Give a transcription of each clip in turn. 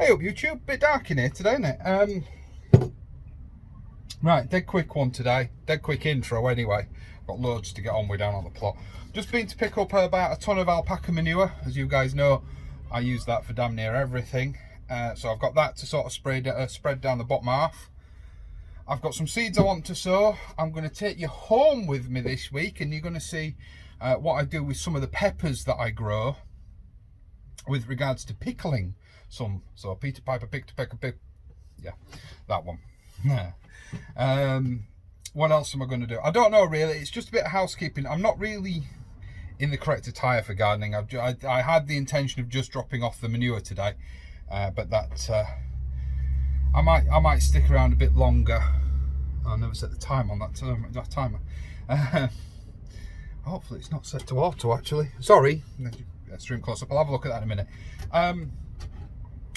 Hey up YouTube, bit dark in here today, isn't it? Right, dead quick one today, dead quick intro anyway. Got loads to get on with down on the plot. Just been to pick up about a ton of alpaca manure. As you guys know, I use that for damn near everything. So I've got that to sort of spread down the bottom half. I've got some seeds I want to sow. I'm going to take you home with me this week and you're going to see what I do with some of the peppers that I grow with regards to pickling some. So Peter Piper picked a pecker, yeah, that one. What else am I going to do? I don't know really. It's just a bit of housekeeping. I'm not really in the correct attire for gardening. I had the intention of just dropping off the manure today, but that I might stick around a bit longer. I never set the time on that timer. Hopefully it's not set to auto actually. Sorry, let's zoom close up. I'll have a look at that in a minute.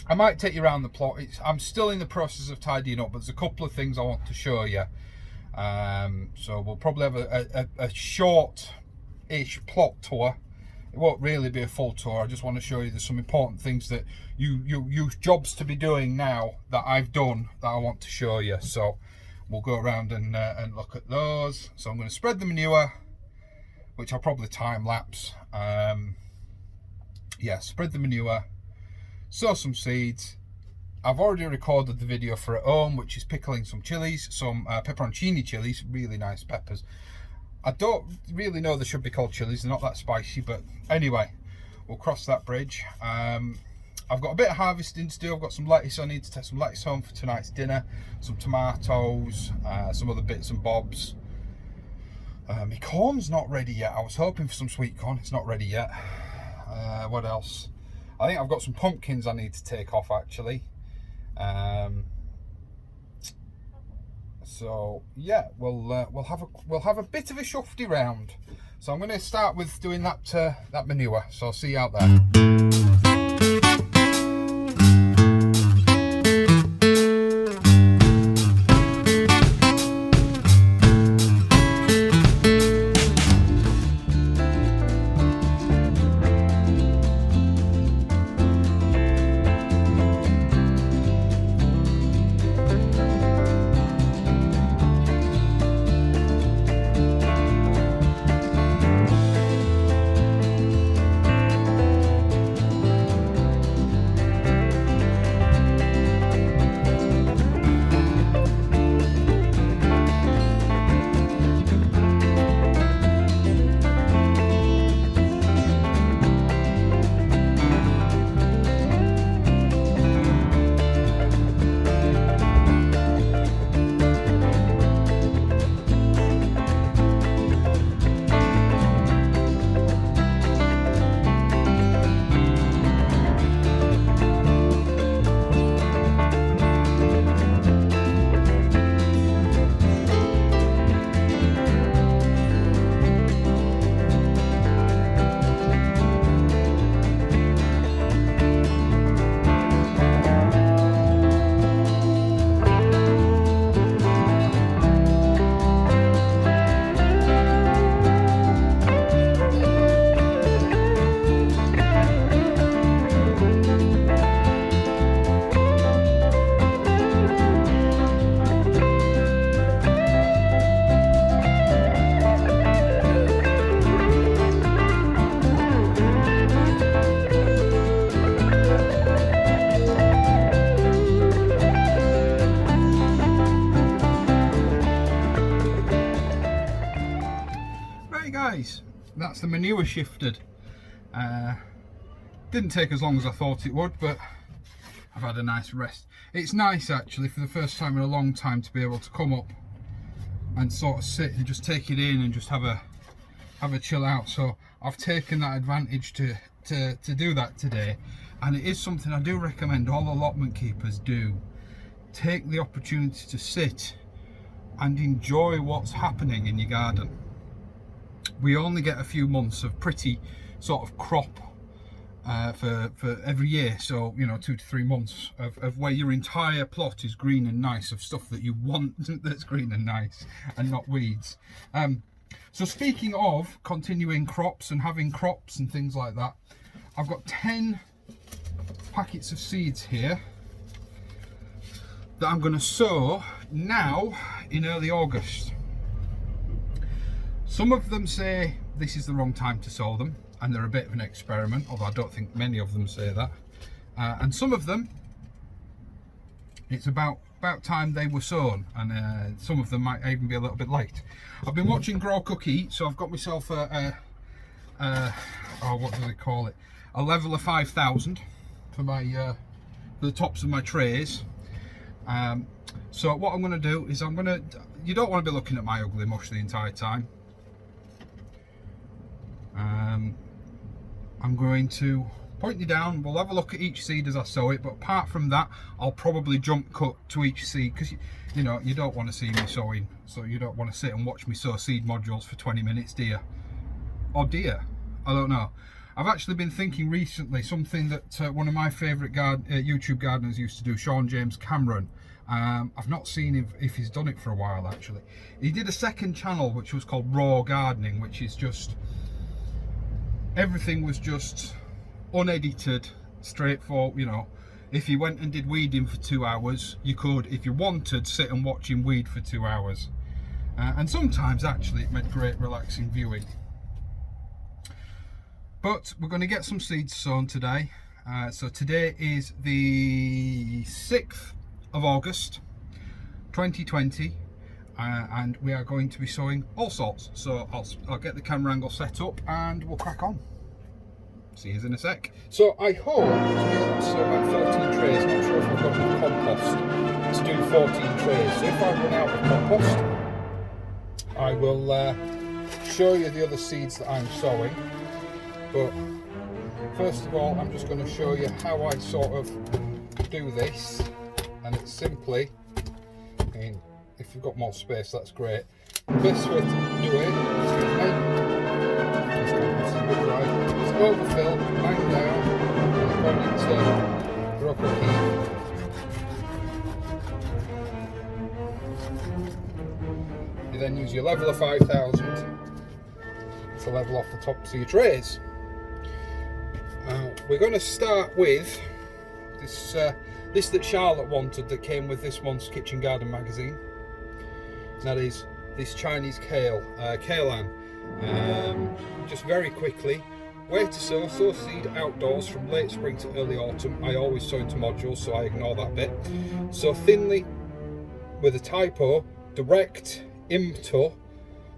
I might take you around the plot. I'm still in the process of tidying up, but there's a couple of things I want to show you. So we'll probably have a short-ish plot tour. It won't really be a full tour. I just want to show you there's some important things that you jobs to be doing now that I've done that I want to show you. So we'll go around and look at those. So I'm going to spread the manure, which I'll probably time lapse. Yeah, spread the manure, sow some seeds. I've already recorded the video for at home, which is pickling some chilies, some pepproncini chilies, really nice peppers. I don't really know they should be called chilies, they're not that spicy, but anyway, we'll cross that bridge. I've got a bit of harvesting to do. I've got some lettuce. I need to take some lettuce home for tonight's dinner, some tomatoes, some other bits and bobs. My corn's not ready yet. I was hoping for some sweet corn, it's not ready yet. What else? I think I've got some pumpkins I need to take off actually. So yeah, we'll have a bit of a shufty round. So I'm going to start with doing that manure. So I'll see you out there. That's the manure shifted. Didn't take as long as I thought it would, but I've had a nice rest. It's nice actually for the first time in a long time to be able to come up and sort of sit and just take it in and just have a chill out. So I've taken that advantage to do that today, and it is something I do recommend all allotment keepers do. Take the opportunity to sit and enjoy what's happening in your garden. We only get a few months of pretty sort of crop for every year, so you know, 2 to 3 months of where your entire plot is green and nice, of stuff that you want that's green and nice and not weeds. So speaking of continuing crops and having crops and things like that, I've got 10 packets of seeds here that I'm going to sow now in early August. Some of them say this is the wrong time to sow them, and they're a bit of an experiment, although I don't think many of them say that. And some of them, it's about time they were sown, and some of them might even be a little bit late. I've been watching Grow Cook Eat, so I've got myself a what do they call it? A level of 5,000 for my for the tops of my trays. So what I'm going to do is you don't want to be looking at my ugly mush the entire time. I'm going to point you down, we'll have a look at each seed as I sow it, but apart from that, I'll probably jump cut to each seed, because you know, you don't want to see me sowing, so you don't want to sit and watch me sow seed modules for 20 minutes, do you? Or do you? I don't know. I've actually been thinking recently, something that one of my favourite YouTube gardeners used to do, Sean James Cameron. I've not seen if he's done it for a while actually. He did a second channel which was called Raw Gardening, which is just, everything was just unedited, straightforward. You know, if you went and did weeding for 2 hours, you could, if you wanted, sit and watch him weed for 2 hours. And sometimes actually it made great relaxing viewing. But we're going to get some seeds sown today. So today is the 6th of August 2020, and we are going to be sowing all sorts. So I'll get the camera angle set up and we'll crack on. See you in a sec. So I hope to be able to sow about 14 trays. Not sure if I've got enough compost to do 14 trays. So if I run out of compost, I will show you the other seeds that I'm sowing. But first of all, I'm just going to show you how I sort of do this, and it's simply, I mean, if you've got more space, that's great. The best way to do it, is overfill, bang down, and go into Grow Cook Eat. You then use your level of 5,000 to level off the tops of your trays. We're going to start with this that Charlotte wanted, that came with this month's Kitchen Garden magazine. That is this Chinese kale, kale-an. Just very quickly, where to sow seed outdoors from late spring to early autumn. I always sow into modules, so I ignore that bit. So thinly, with a typo, direct into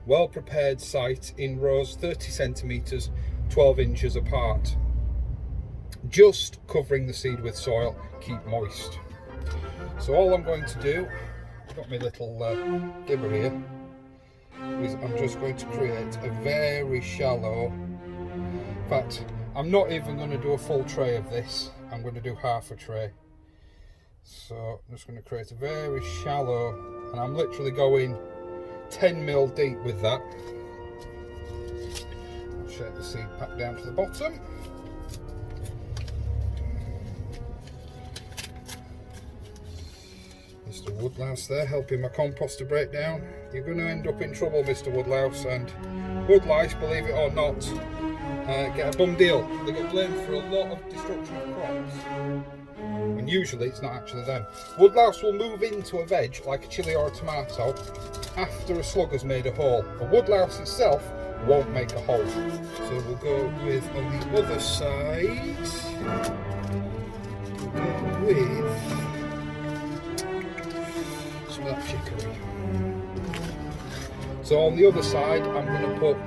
well prepared site in rows 30 centimeters, 12 inches apart. Just covering the seed with soil, keep moist. So all I'm going to do, I've got my little gibber here, is I'm just going to create a very shallow, in fact, I'm not even going to do a full tray of this, I'm going to do half a tray. So I'm just going to create a very shallow, and I'm literally going 10 mil deep with that. Shake the seed pack down to the bottom. Mr. Woodlouse there helping my compost to break down. You're going to end up in trouble, Mr. Woodlouse, and woodlice, believe it or not, get a bum deal. They get blamed for a lot of destruction of crops, and usually it's not actually them. Woodlouse will move into a veg like a chilli or a tomato after a slug has made a hole. A woodlouse itself won't make a hole. So we'll go with, on the other side, we'll go with some of that chicory. So on the other side, I'm going to put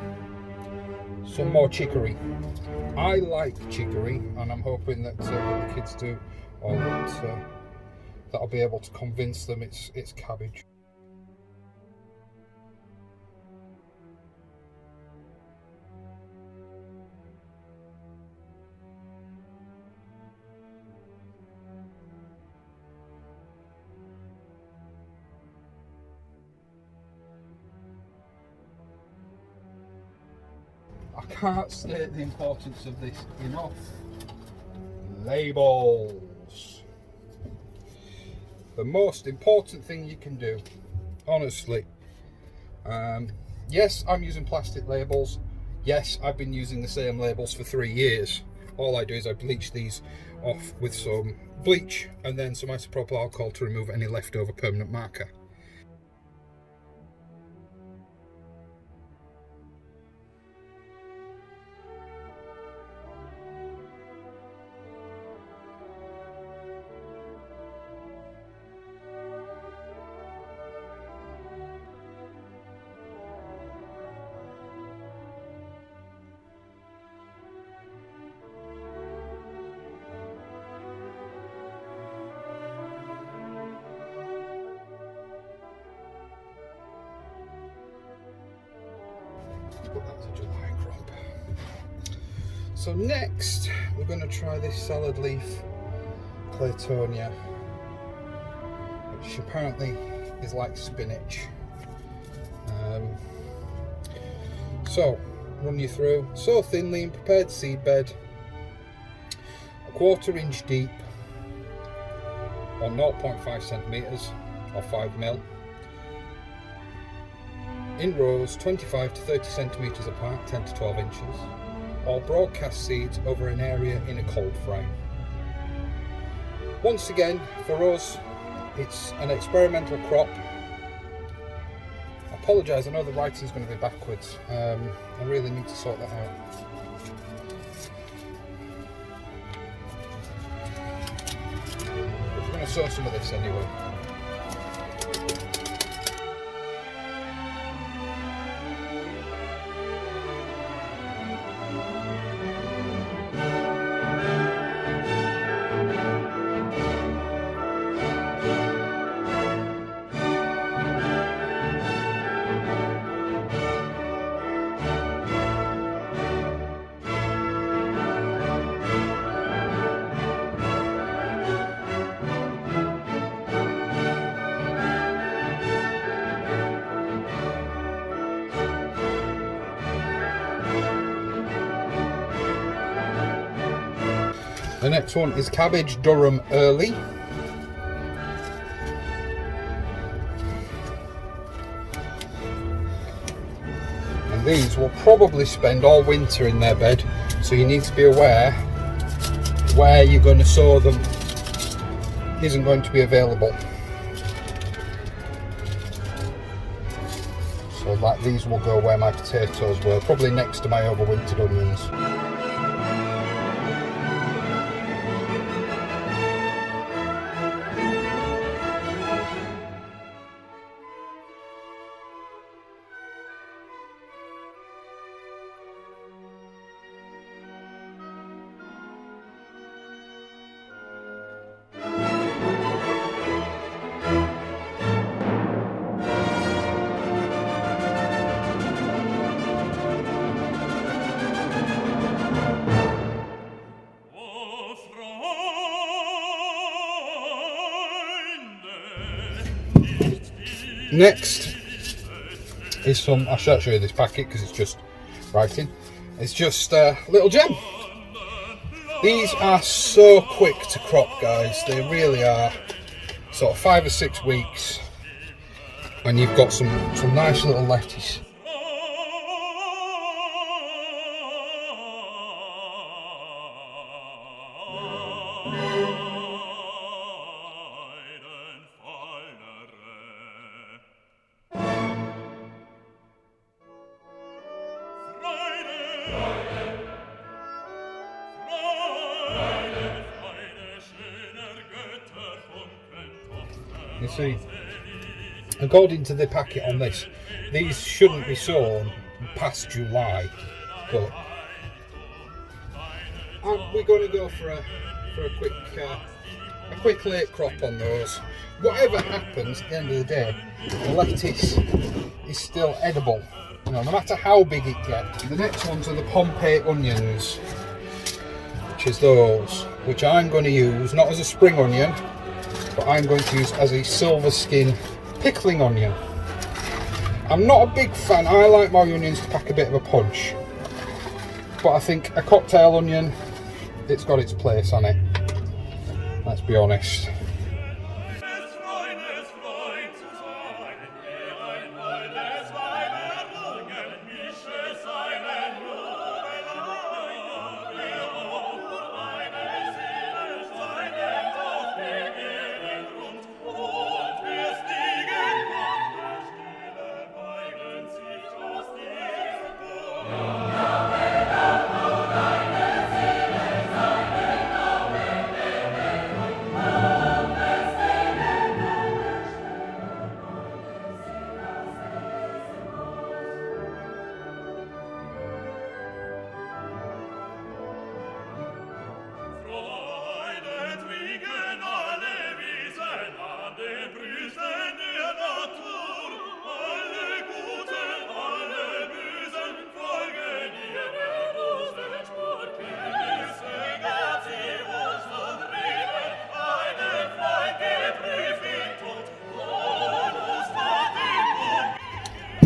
some more chicory. I like chicory, and I'm hoping that what the kids do, or that I'll be able to convince them it's cabbage. I can't state the importance of this enough. Labels. The most important thing you can do, honestly. Yes, I'm using plastic labels. Yes, I've been using the same labels for 3 years. all I do is I bleach these off with some bleach and then some isopropyl alcohol to remove any leftover permanent marker. But that's a July crop. So next we're going to try this salad leaf Claytonia, which apparently is like spinach. So run you through: sow thinly in prepared seed bed, 1/4 inch deep or 0.5 centimeters or 5 mil. In rows 25 to 30 centimeters apart, 10 to 12 inches, or broadcast seeds over an area in a cold frame. Once again, for us, it's an experimental crop. I apologise, I know the writing's going to be backwards. I really need to sort that out. We're going to sow some of this anyway. The next one is Cabbage Durham Early. And these will probably spend all winter in their bed, so you need to be aware where you're going to sow them isn't going to be available. So like these will go where my potatoes were, probably next to my overwintered onions. Next is some, I shan't show you this packet because it's just writing, it's just a little gem. These are so quick to crop, guys, they really are. Sort of 5 or 6 weeks and you've got some nice little lettuce. You see, according to the packet on this, these shouldn't be sown past July, but we're going to go for a quick late crop on those. Whatever happens at the end of the day, the lettuce is still edible, you know, no matter how big it gets. The next ones are the Pompeii Onions, which is those, which I'm going to use not as a spring onion, but I'm going to use as a silver skin pickling onion. I'm not a big fan, I like my onions to pack a bit of a punch, but I think a cocktail onion, it's got its place on it, let's be honest.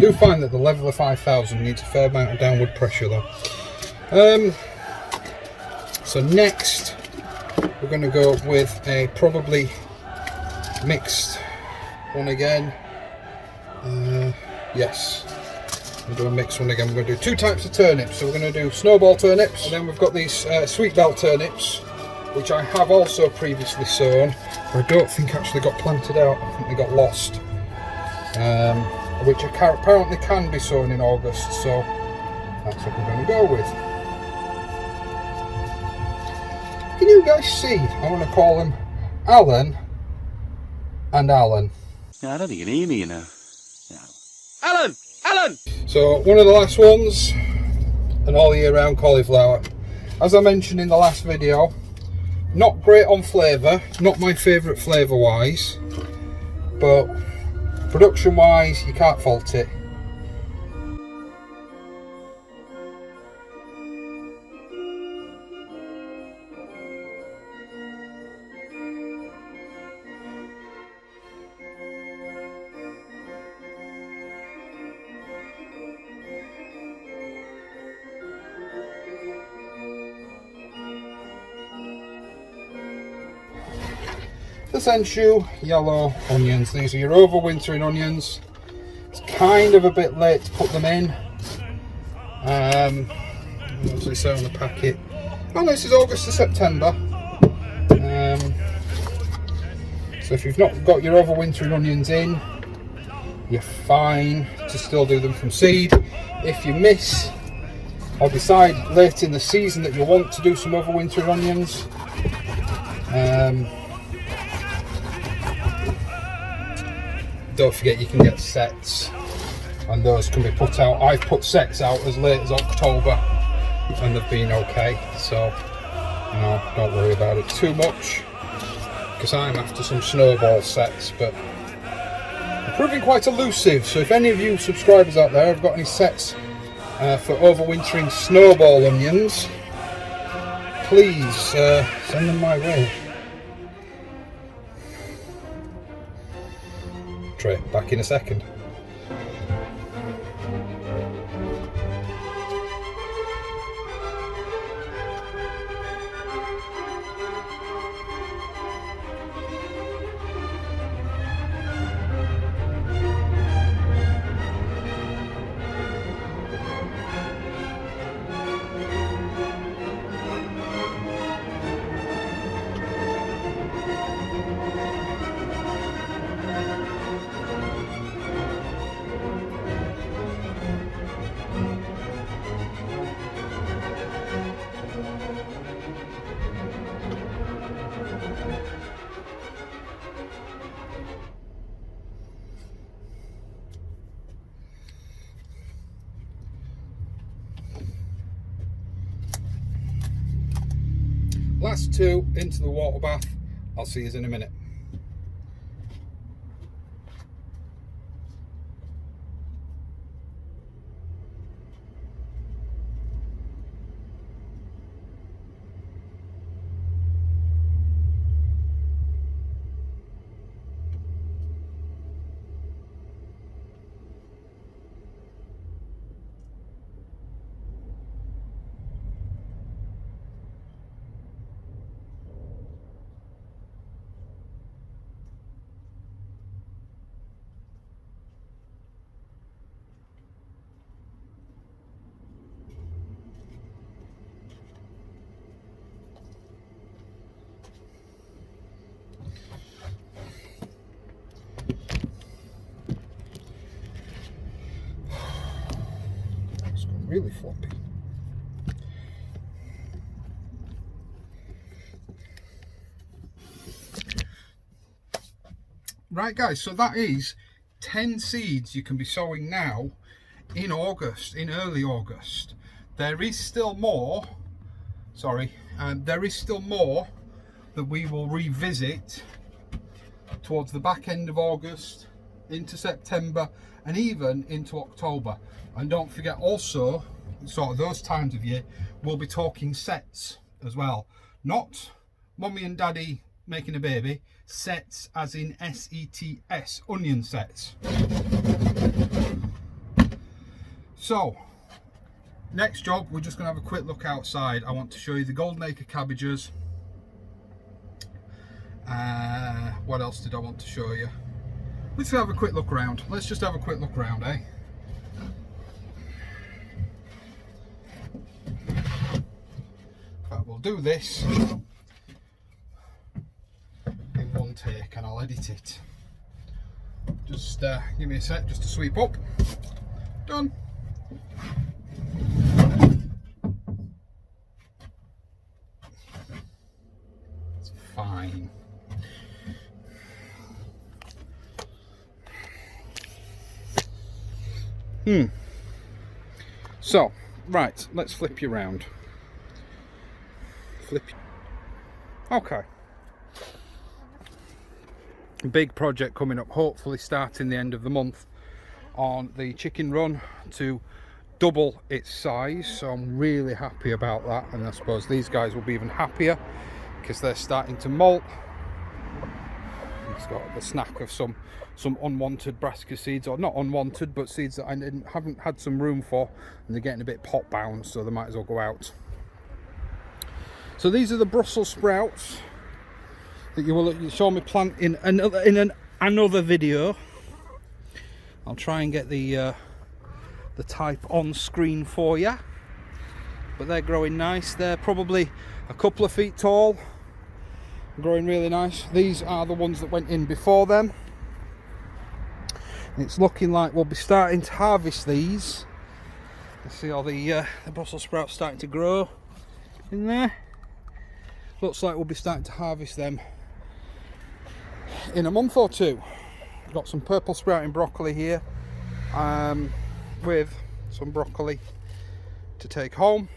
do find that the level of 5,000 needs a fair amount of downward pressure though. So next we're going to go with a probably mixed one again. Yes, we'll do a mixed one again. We're going to do two types of turnips. So we're going to do snowball turnips, and then we've got these sweet bell turnips, which I have also previously sown, but I don't think actually got planted out. I think they got lost, which apparently can be sown in August, so that's what we're going to go with. Can you guys see? I'm going to call them Alan and Alan. Yeah, I don't think you need me, you know. Yeah. Alan! Alan! So one of the last ones, an all year round cauliflower. As I mentioned in the last video, not great on flavour, not my favourite flavour wise, but production wise you can't fault it. The Sunshoe yellow onions. These are your overwintering onions. It's kind of a bit late to put them in. What does it say on the packet? Oh, this is August to September. So if you've not got your overwintering onions in, you're fine to still do them from seed. If you miss or decide late in the season that you want to do some overwintering onions, don't forget you can get sets, and those can be put out. I've put sets out as late as October and they've been okay, so no, don't worry about it too much, because I'm after some snowball sets, but they're proving quite elusive. So if any of you subscribers out there have got any sets for overwintering snowball onions, please send them my way. Back in a second. Last two into the water bath. I'll see you in a minute. Really floppy. Right guys, so that is 10 seeds you can be sowing now in August, in early August. There is still more, there is still more that we will revisit towards the back end of August, into September, and even into October. And don't forget also, sort of those times of year, we'll be talking sets as well. Not mummy and daddy making a baby, sets as in S-E-T-S, onion sets. So next job, we're just going to have a quick look outside. I want to show you the golden acre cabbages. What else did I want to show you? Let's have a quick look around. Let's just have a quick look around, eh? But we'll do this in one take and I'll edit it. Just give me a sec just to sweep up. Done. It's fine. So, right, let's flip you around. Okay. Big project coming up, hopefully starting the end of the month on the chicken run to double its size. So I'm really happy about that, and I suppose these guys will be even happier because they're starting to molt. It's got the snack of some unwanted brassica seeds, or not unwanted, but seeds that I haven't had some room for, and they're getting a bit pot bound, so they might as well go out. So these are the Brussels sprouts that you saw me plant in another video. I'll try and get the type on screen for you, but they're growing nice. They're probably a couple of feet tall, growing really nice. These are the ones that went in before them. It's looking like we'll be starting to harvest these. You see all the Brussels sprouts starting to grow in there. Looks like we'll be starting to harvest them in a month or two. Got some purple sprouting broccoli here, with some broccoli to take home.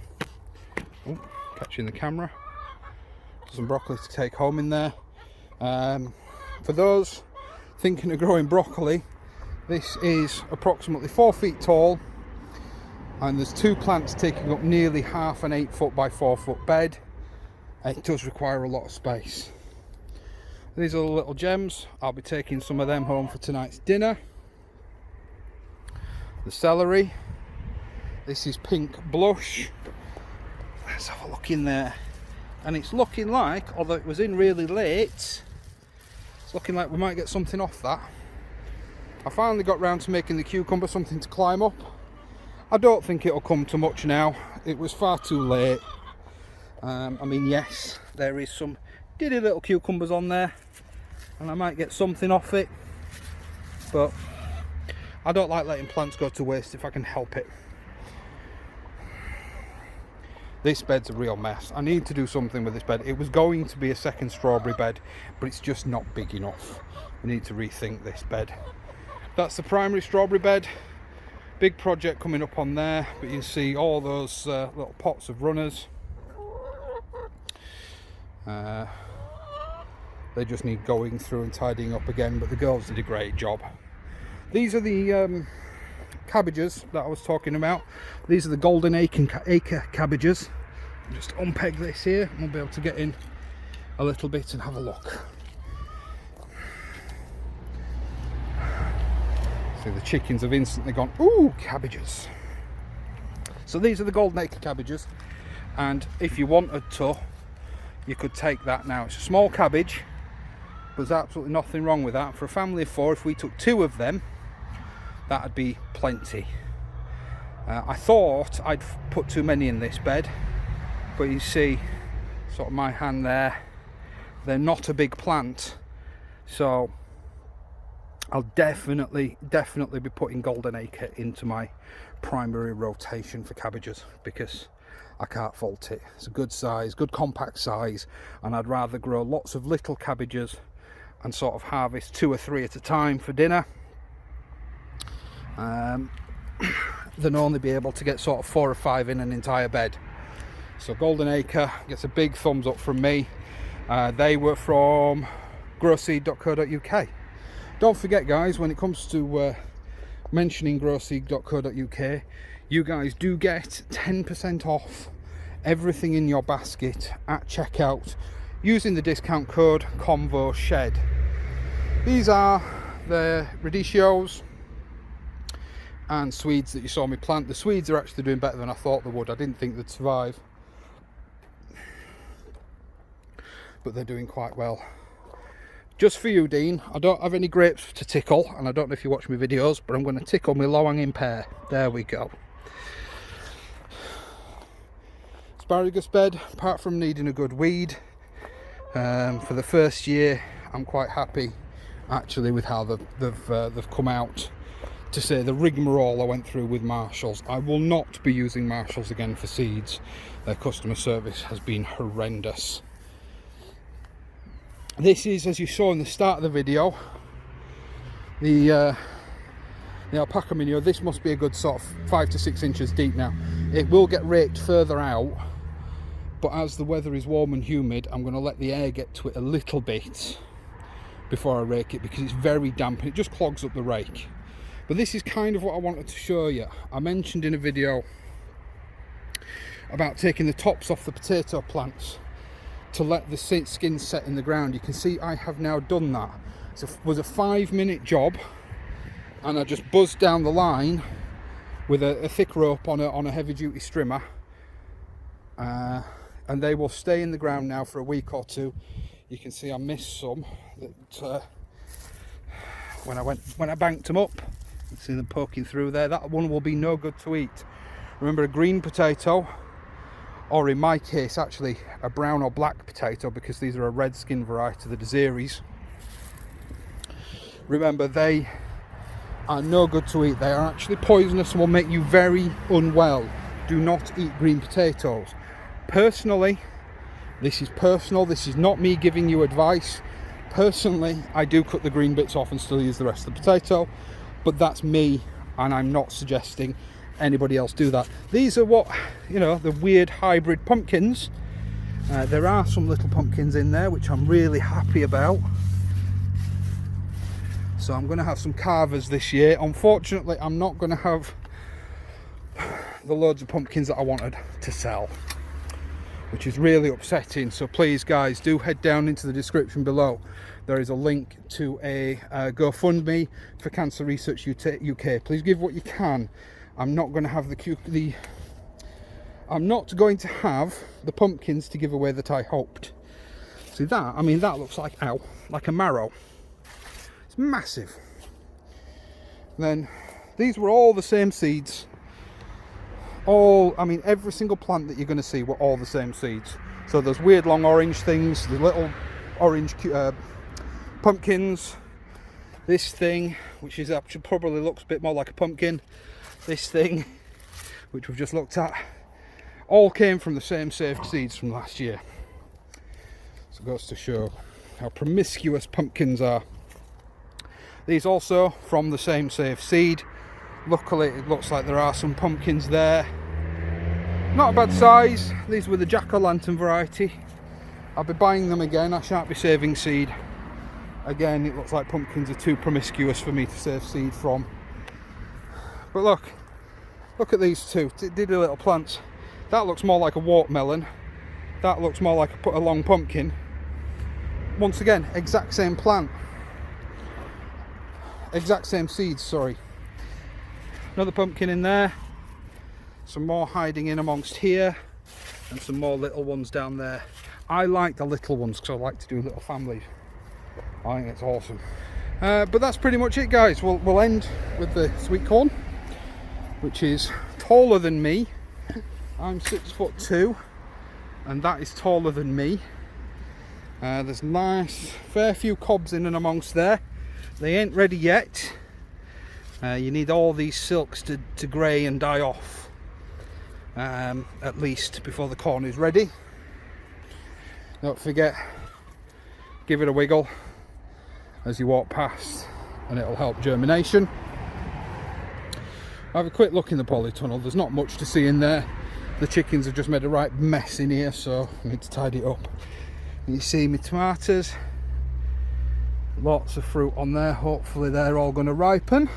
Ooh, catching the camera. Some broccoli to take home in there. For those thinking of growing broccoli, this is approximately 4 feet tall, and there's 2 plants taking up nearly half an 8 foot by 4 foot bed. It does require a lot of space. These are the little gems. I'll be taking some of them home for tonight's dinner. The celery. This is pink blush. Let's have a look in there. And it's looking like, although it was in really late, it's looking like we might get something off that. I finally got round to making the cucumber something to climb up. I don't think it'll come to much now. It was far too late. I mean, yes, there is some diddy little cucumbers on there, and I might get something off it, but I don't like letting plants go to waste if I can help it. This bed's a real mess. I need to do something with this bed. It was going to be a second strawberry bed, but it's just not big enough. We need to rethink this bed. That's the primary strawberry bed. Big project coming up on there, but you can see all those little pots of runners. They just need going through and tidying up again, but the girls did a great job. These are the cabbages that I was talking about. These are the golden acre cabbages. Just unpeg this here and we'll be able to get in a little bit and have a look. See, the chickens have instantly gone, ooh, cabbages. So these are the golden acre cabbages, and if you wanted to, you could take that now. It's a small cabbage, but there's absolutely nothing wrong with that. For a family of 4, if we took 2 of them, that'd be plenty. I thought I'd put too many in this bed, but you see sort of my hand there, they're not a big plant, so I'll definitely be putting golden acre into my primary rotation for cabbages, because I can't fault it. It's a good size, good compact size, and I'd rather grow lots of little cabbages and sort of harvest 2 or 3 at a time for dinner, than only be able to get sort of 4 or 5 in an entire bed. So golden acre gets a big thumbs up from me. They were from growseed.co.uk. Don't forget, guys, when it comes to mentioning growseed.co.uk, you guys do get 10% off everything in your basket at checkout using the discount code CONVOSHED. These are the radicchios. and Swedes that you saw me plant. The Swedes are actually doing better than I thought they would. I didn't think they'd survive, but they're doing quite well. Just for you, Dean, I don't have any grapes to tickle, and I don't know if you watch my videos, but I'm going to tickle my low-hanging pear. There we go. Asparagus bed, apart from needing a good weed, for the first year, I'm quite happy actually with how they've come out. To say the rigmarole I went through with Marshalls, I will not be using Marshalls again for seeds. Their customer service has been horrendous. This is, as you saw in the start of the video, the alpaca manure. This must be a good sort of 5 to 6 inches deep now. It will get raked further out, but as the weather is warm and humid, I'm going to let the air get to it a little bit before I rake it, because it's very damp and it just clogs up the rake. But this is kind of what I wanted to show you. I mentioned in a video about taking the tops off the potato plants to let the skin set in the ground. You can see I have now done that. It was a 5-minute job, and I just buzzed down the line with a thick rope on a heavy duty strimmer, and they will stay in the ground now for a week or two. You can see I missed some that when I banked them up. You can see them poking through there. That one will be no good to eat. Remember, a green potato, or in my case actually a brown or black potato, because these are a red skin variety, the Desiris. Remember, they are no good to eat. They are actually poisonous and will make you very unwell. Do not eat green potatoes. Personally, this is personal, this is not me giving you advice. Personally, I do cut the green bits off and still use the rest of the potato, but that's me, and I'm not suggesting anybody else do that. These are what, you know, the weird hybrid pumpkins. There are some little pumpkins in there, which I'm really happy about. So I'm going to have some carvers this year. Unfortunately, I'm not going to have the loads of pumpkins that I wanted to sell, which is really upsetting. So please, guys, do head down into the description below. There is a link to a GoFundMe for Cancer Research UK. Please give what you can. I'm not going to have I'm not going to have the pumpkins to give away that I hoped. See that? I mean, that looks like, ow, like a marrow. It's massive. Then these were all the same seeds. I mean, every single plant that you're going to see were all the same seeds. So there's weird long orange things, the little orange pumpkins, this thing, which is actually probably looks a bit more like a pumpkin, this thing, which we've just looked at, all came from the same saved seeds from last year. So it goes to show how promiscuous pumpkins are. These also from the same saved seed. Luckily, it looks like there are some pumpkins there. Not a bad size. These were the jack-o'-lantern variety. I'll be buying them again. I shan't be saving seed. Again, it looks like pumpkins are too promiscuous for me to save seed from. But look at these two. Did a little plants. That looks more like a watermelon. That looks more like a long pumpkin. Once again, exact same plant. Exact same seeds, sorry. Another pumpkin in there, some more hiding in amongst here, and some more little ones down there. I like the little ones because I like to do little families. I think it's awesome. But that's pretty much it, guys. We'll end with the sweet corn, which is taller than me. I'm 6'2", and that is taller than me. There's nice fair few cobs in and amongst there. They ain't ready yet. You need all these silks to grey and die off, at least before the corn is ready. Don't forget, give it a wiggle as you walk past, and it'll help germination. Have a quick look in the polytunnel. There's not much to see in there. The chickens have just made a right mess in here, so I need to tidy it up. And you see my tomatoes, lots of fruit on there. Hopefully they're all going to ripen.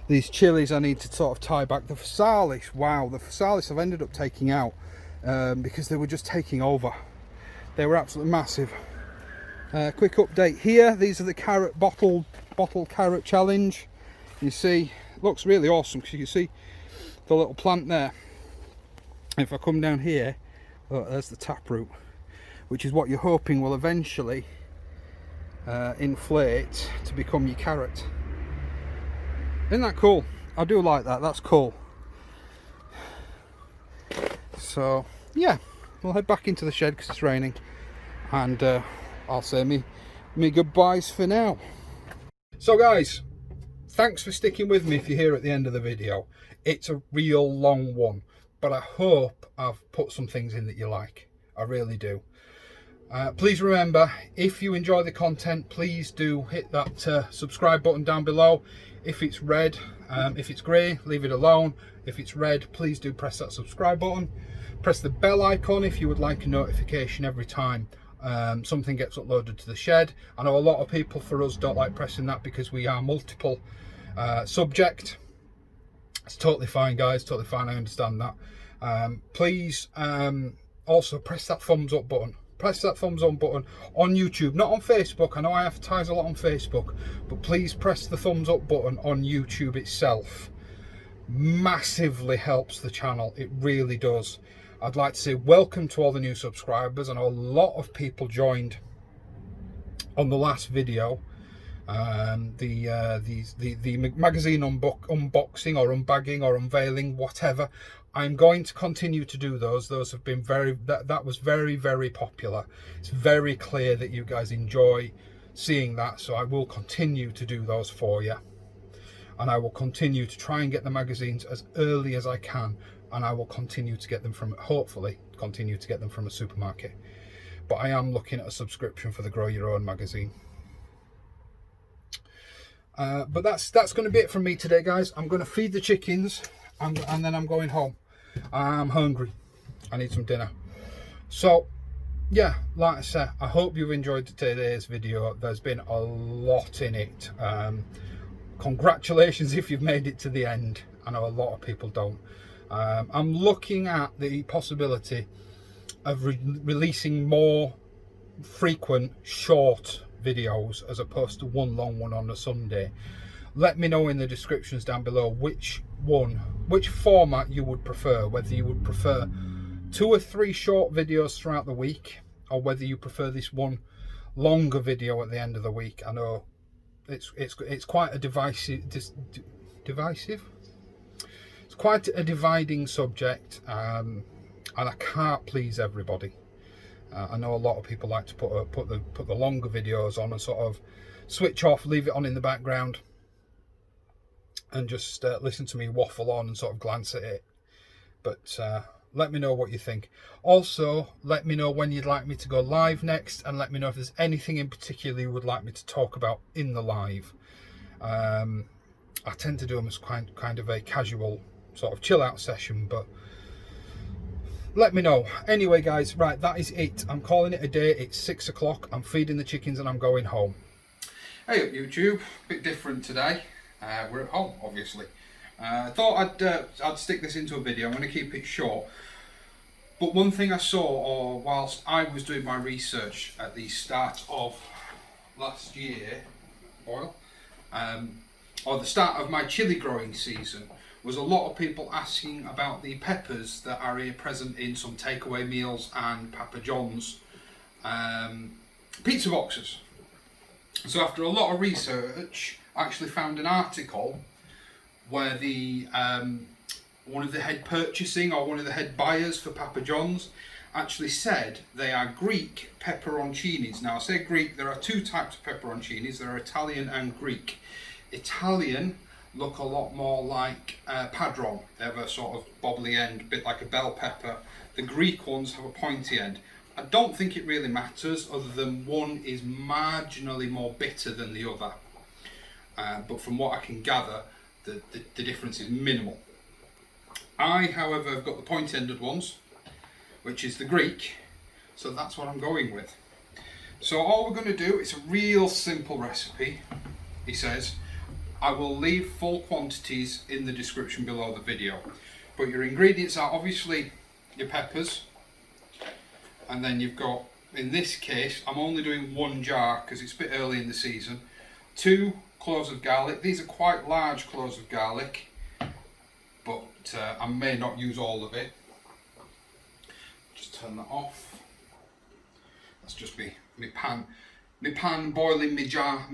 These chilies I need to sort of tie back. The phasalis, wow, the phasalis I've ended up taking out because they were just taking over. They were absolutely massive. Quick update here, these are the carrot bottled bottle carrot challenge. You see, it looks really awesome because you can see the little plant there. If I come down here, oh, there's the taproot, which is what you're hoping will eventually inflate to become your carrot. Isn't that cool? I do like that. That's cool. So yeah, we'll head back into the shed because it's raining, and I'll say me goodbyes for now. So guys, thanks for sticking with me if you're here at the end of the video. It's a real long one, but I hope I've put some things in that you like. I really do. Please remember, if you enjoy the content, please do hit that subscribe button down below. If it's red, if it's grey, leave it alone. If it's red, please do press that subscribe button. Press the bell icon if you would like a notification every time something gets uploaded to the shed. I know a lot of people for us don't like pressing that because we are multiple subject. It's totally fine, guys, totally fine, I understand that. Please also press that thumbs up button. Press that thumbs up button on YouTube, not on Facebook. I know I advertise a lot on Facebook, but please press the thumbs up button on YouTube itself. Massively helps the channel, it really does. I'd like to say welcome to all the new subscribers. I know a lot of people joined on the last video, the magazine unboxing or unbagging or unveiling, whatever. I'm going to continue to do those. Those have been that was very, very popular. It's very clear that you guys enjoy seeing that, so I will continue to do those for you. And I will continue to try and get the magazines as early as I can, and I will continue to get them from, hopefully, continue to get them from a supermarket. But I am looking at a subscription for the Grow Your Own magazine. But that's going to be it from me today, guys. I'm going to feed the chickens, and then I'm going home. I'm hungry. I need some dinner. So, yeah, like I said, I hope you've enjoyed today's video. There's been a lot in it. Congratulations if you've made it to the end. I know a lot of people don't. I'm looking at the possibility of releasing more frequent short videos as opposed to one long one on a Sunday. Let me know in the descriptions down below which format you would prefer, whether you would prefer 2 or 3 short videos throughout the week, or whether you prefer this one longer video at the end of the week. I know it's quite a divisive. It's quite a dividing subject, and I can't please everybody. I know a lot of people like to put the longer videos on and sort of switch off, leave it on in the background, and just listen to me waffle on and sort of glance at it. But let me know what you think. Also, let me know when you'd like me to go live next, and let me know if there's anything in particular you would like me to talk about in the live. I tend to do them as kind of a casual sort of chill out session, but let me know. Anyway, guys, right, that is it. I'm calling it a day. It's 6 o'clock. I'm feeding the chickens and I'm going home. Hey up YouTube, bit different today. We're at home, obviously. I thought I'd stick this into a video. I'm going to keep it short. But one thing I saw whilst I was doing my research at the start of last year, or the start of my chilli growing season, was a lot of people asking about the peppers that are here present in some takeaway meals and Papa John's pizza boxes. So after a lot of research, I actually found an article where the one of the head purchasing or one of the head buyers for Papa John's actually said they are Greek pepperoncinis. Now I say Greek, there are 2 types of pepperoncinis. There are Italian and Greek. Italian look a lot more like padron. They have a sort of bobbly end, a bit like a bell pepper. The Greek ones have a pointy end. I don't think it really matters, other than one is marginally more bitter than the other. But from what I can gather, the difference is minimal. I, however, have got the point-ended ones, which is the Greek, so that's what I'm going with. So all we're going to do, it's a real simple recipe, he says. I will leave full quantities in the description below the video. But your ingredients are obviously your peppers, and then you've got, in this case, I'm only doing 1 jar because it's a bit early in the season, 2 cloves of garlic. These are quite large cloves of garlic, but I may not use all of it. Just turn that off. That's just me pan boiling my jar,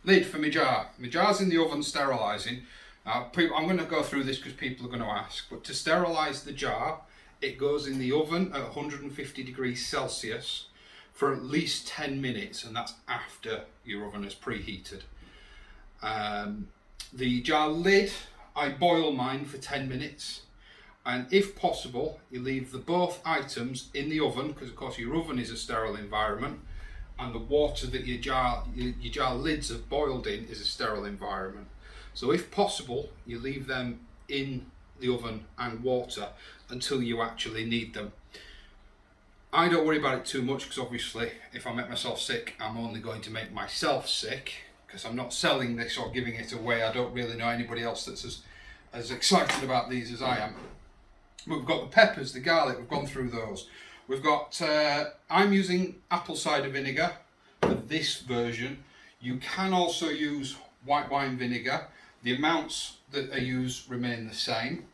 lid for my jar. My jar's in the oven sterilising. I'm going to go through this because people are going to ask, but to sterilise the jar, it goes in the oven at 150 degrees Celsius for at least 10 minutes, and that's after your oven is preheated. The jar lid, I boil mine for 10 minutes, and if possible, you leave both items in the oven, because of course your oven is a sterile environment, and the water that your jar lids have boiled in is a sterile environment. So if possible, you leave them in the oven and water until you actually need them. I don't worry about it too much, because obviously if I make myself sick, I'm only going to make myself sick, because I'm not selling this or giving it away. I don't really know anybody else that's as excited about these as I am. We've got the peppers, the garlic, we've gone through those. We've got, I'm using apple cider vinegar for this version. You can also use white wine vinegar. The amounts that I use remain the same.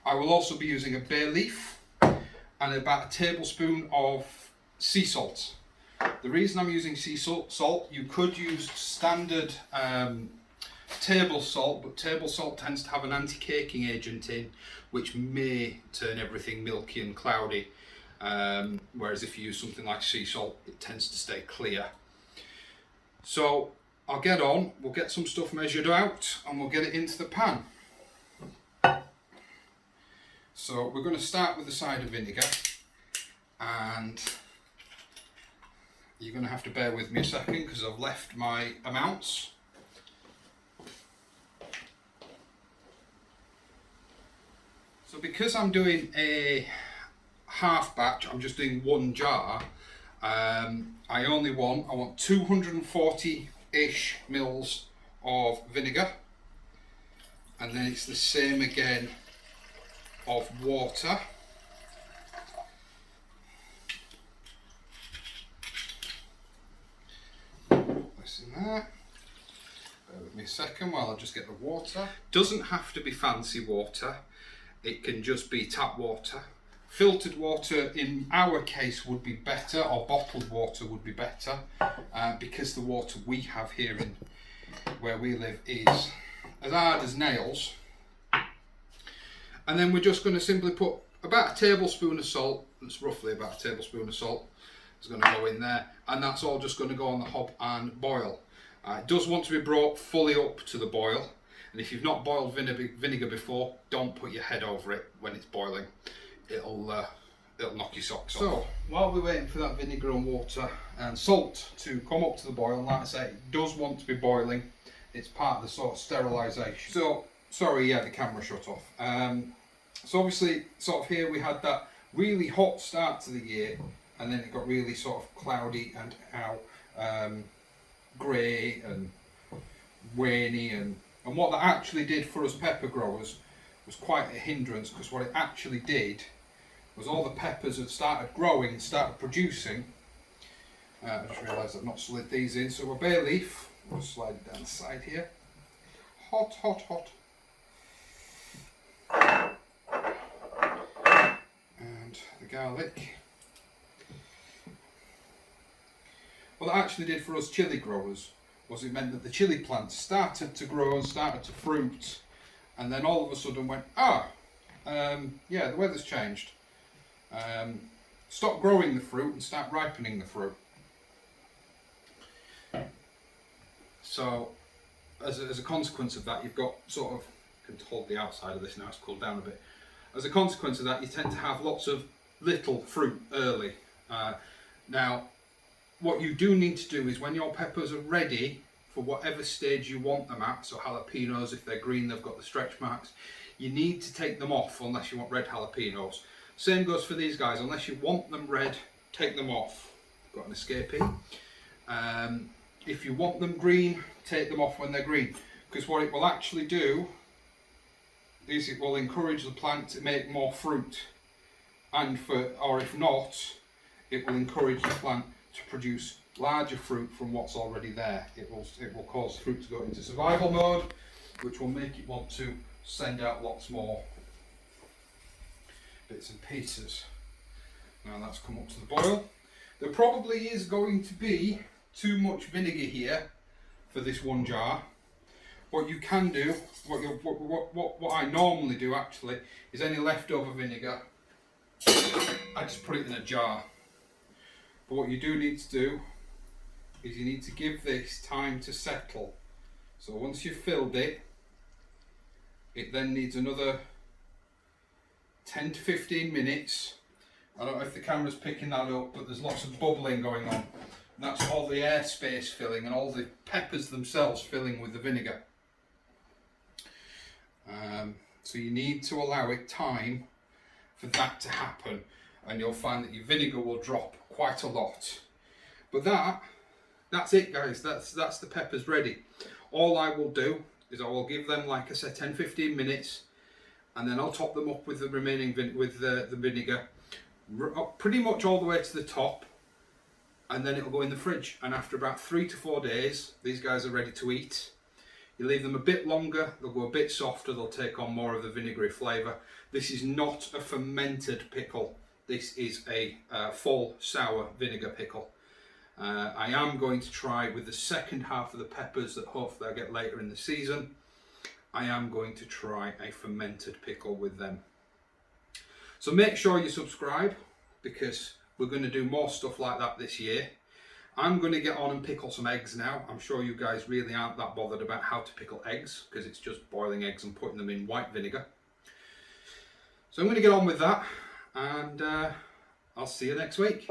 I will also be using a bay leaf and about a tablespoon of sea salt. The reason I'm using sea salt, you could use standard table salt, but table salt tends to have an anti-caking agent in, which may turn everything milky and cloudy. Whereas if you use something like sea salt, it tends to stay clear. So I'll get on, we'll get some stuff measured out, and we'll get it into the pan. So we're going to start with the cider vinegar, and you're going to have to bear with me a second because I've left my amounts. So because I'm doing a half batch, I'm just doing one jar, I want 240-ish mils of vinegar, and then it's the same again of water. This in there. Bear with me a second while I just get the water. Doesn't have to be fancy water, it can just be tap water. Filtered water in our case would be better, or bottled water would be better, because the water we have here in where we live is as hard as nails. And then we're just going to simply put about a tablespoon of salt, that's roughly about a tablespoon of salt, is going to go in there, and that's all just going to go on the hob and boil. It does want to be brought fully up to the boil, and if you've not boiled vinegar before, don't put your head over it when it's boiling. It'll knock your socks off. So while we're waiting for that vinegar and water and salt to come up to the boil, like I say, it does want to be boiling. It's part of the sort of sterilisation. So sorry, yeah, the camera shut off. So obviously, sort of here we had that really hot start to the year, and then it got really sort of cloudy and grey and rainy, and what that actually did for us pepper growers was quite a hindrance, because what it actually did was all the peppers had started growing, started producing. I just realised I've not slid these in, so a bay leaf, we'll slide it down the side here. Hot, hot, hot. And the garlic. What that actually did for us chilli growers was it meant that the chilli plants started to grow and started to fruit, and then all of a sudden went, yeah, the weather's changed. Stop growing the fruit and start ripening the fruit. So as a consequence of that, you've got sort of, I can hold the outside of this now, it's cooled down a bit. As a consequence of that, you tend to have lots of little fruit early. Now, what you do need to do is when your peppers are ready for whatever stage you want them at, so jalapenos, if they're green, they've got the stretch marks, you need to take them off unless you want red jalapenos. Same goes for these guys, unless you want them red, take them off. Got an escapee. If you want them green, take them off when they're green, because what it will actually do is it will encourage the plant to make more fruit, or if not, it will encourage the plant to produce larger fruit from what's already there. It will cause fruit to go into survival mode, which will make it want to send out lots more bits and pieces. Now that's come up to the boil. There probably is going to be too much vinegar here for this one jar. What you can do, what I normally do actually, is any leftover vinegar, I just put it in a jar. But what you do need to do is you need to give this time to settle. So once you've filled it, it then needs another 10 to 15 minutes. I don't know if the camera's picking that up, but there's lots of bubbling going on. And that's all the airspace filling and all the peppers themselves filling with the vinegar. So you need to allow it time for that to happen, and you'll find that your vinegar will drop quite a lot. But that's it, guys. That's the peppers ready. All I will do is I will give them, like I said, 10-15 minutes, and then I'll top them up with the remaining the vinegar, pretty much all the way to the top, and then it'll go in the fridge. And after about 3 to 4 days, these guys are ready to eat. You leave them a bit longer, they'll go a bit softer, they'll take on more of the vinegary flavour. This is not a fermented pickle. This is a full sour vinegar pickle. I am going to try with the second half of the peppers that hopefully I get later in the season. I am going to try a fermented pickle with them. So make sure you subscribe, because we're going to do more stuff like that this year. I'm going to get on and pickle some eggs now. I'm sure you guys really aren't that bothered about how to pickle eggs, because it's just boiling eggs and putting them in white vinegar. So I'm going to get on with that, and I'll see you next week.